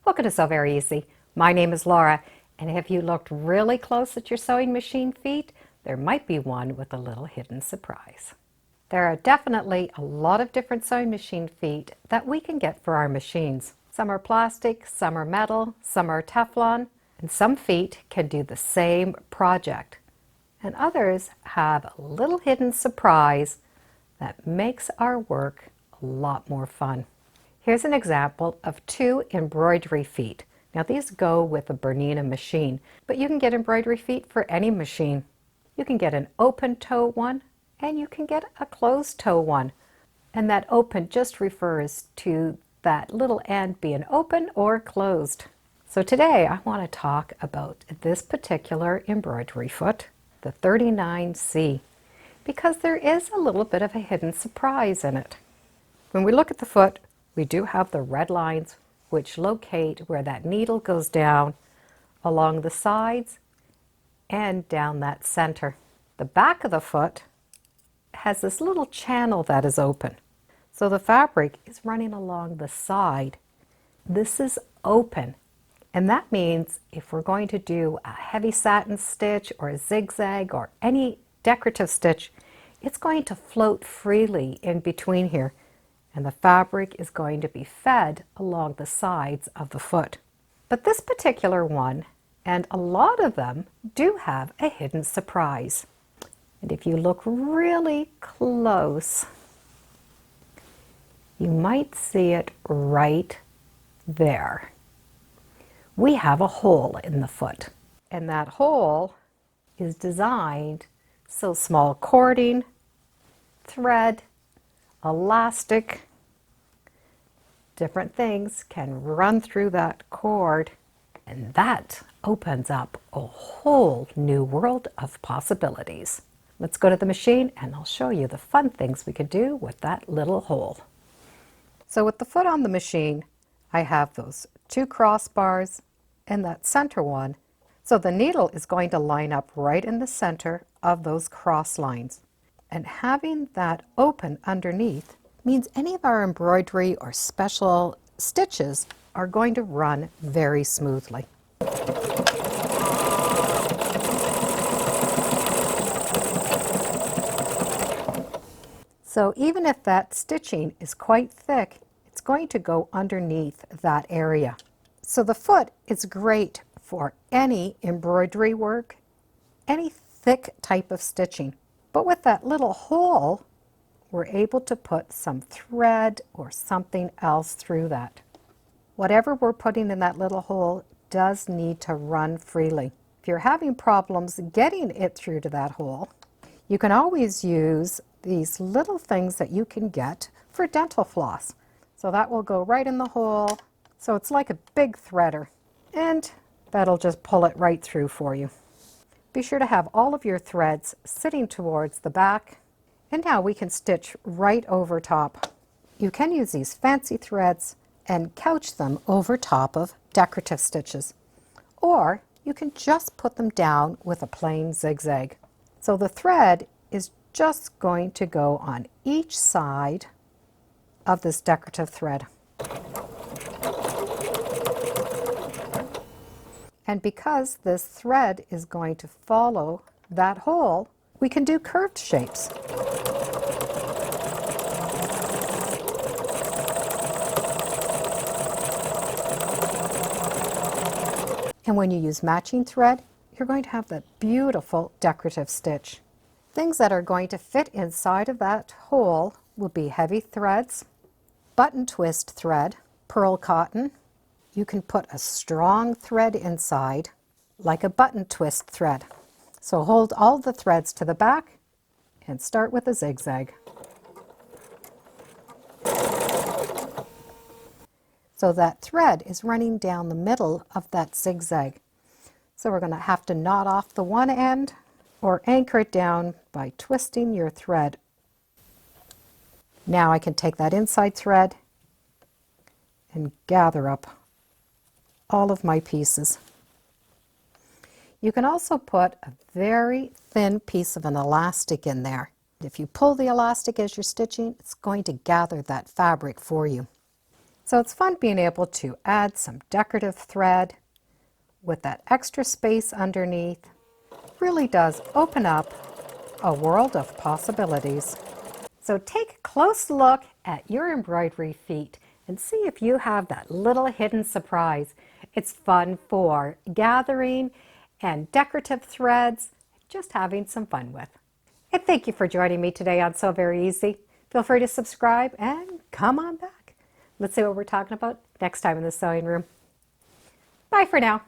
Welcome to Sew Very Easy. My name is Laura, and if you looked really close at your sewing machine feet, there might be one with a little hidden surprise. There are definitely a lot of different sewing machine feet that we can get for our machines. Some are plastic, some are metal, some are Teflon, and some feet can do the same project. And others have a little hidden surprise that makes our work a lot more fun. Here's an example of two embroidery feet. Now these go with a Bernina machine, but you can get embroidery feet for any machine. You can get an open toe one, and you can get a closed toe one. And that open just refers to that little end being open or closed. So today I want to talk about this particular embroidery foot, the 39C, because there is a little bit of a hidden surprise in it. When we look at the foot, we do have the red lines which locate where that needle goes down along the sides and down that center. The back of the foot has this little channel that is open. So the fabric is running along the side. This is open, and that means if we're going to do a heavy satin stitch or a zigzag or any decorative stitch, it's going to float freely in between here, and the fabric is going to be fed along the sides of the foot. But this particular one, and a lot of them, do have a hidden surprise. And if you look really close, you might see it right there. We have a hole in the foot, and that hole is designed so small cording, thread, elastic, different things can run through that cord, and that opens up a whole new world of possibilities. Let's go to the machine and I'll show you the fun things we could do with that little hole. So with the foot on the machine, I have those two crossbars and that center one. So the needle is going to line up right in the center of those cross lines. And having that open underneath means any of our embroidery or special stitches are going to run very smoothly. So even if that stitching is quite thick, it's going to go underneath that area. So the foot is great for any embroidery work, any thick type of stitching. But with that little hole, we're able to put some thread or something else through that. Whatever we're putting in that little hole does need to run freely. If you're having problems getting it through to that hole, you can always use these little things that you can get for dental floss. So that will go right in the hole. So it's like a big threader, and that'll just pull it right through for you. Be sure to have all of your threads sitting towards the back. And now we can stitch right over top. You can use these fancy threads and couch them over top of decorative stitches. Or you can just put them down with a plain zigzag. So the thread is just going to go on each side of this decorative thread. And because this thread is going to follow that hole, we can do curved shapes. And when you use matching thread, you're going to have that beautiful decorative stitch. Things that are going to fit inside of that hole will be heavy threads, button twist thread, pearl cotton. You can put a strong thread inside, like a button twist thread. So hold all the threads to the back and start with a zigzag. So that thread is running down the middle of that zigzag. So we're going to have to knot off the one end or anchor it down by twisting your thread. Now I can take that inside thread and gather up all of my pieces. You can also put a very thin piece of an elastic in there. If you pull the elastic as you're stitching, it's going to gather that fabric for you. So it's fun being able to add some decorative thread with that extra space underneath. Really does open up a world of possibilities. So take a close look at your embroidery feet and see if you have that little hidden surprise. It's fun for gathering and decorative threads, just having some fun with. And thank you for joining me today on Sew Very Easy. Feel free to subscribe and come on back. Let's see what we're talking about next time in the sewing room. Bye for now.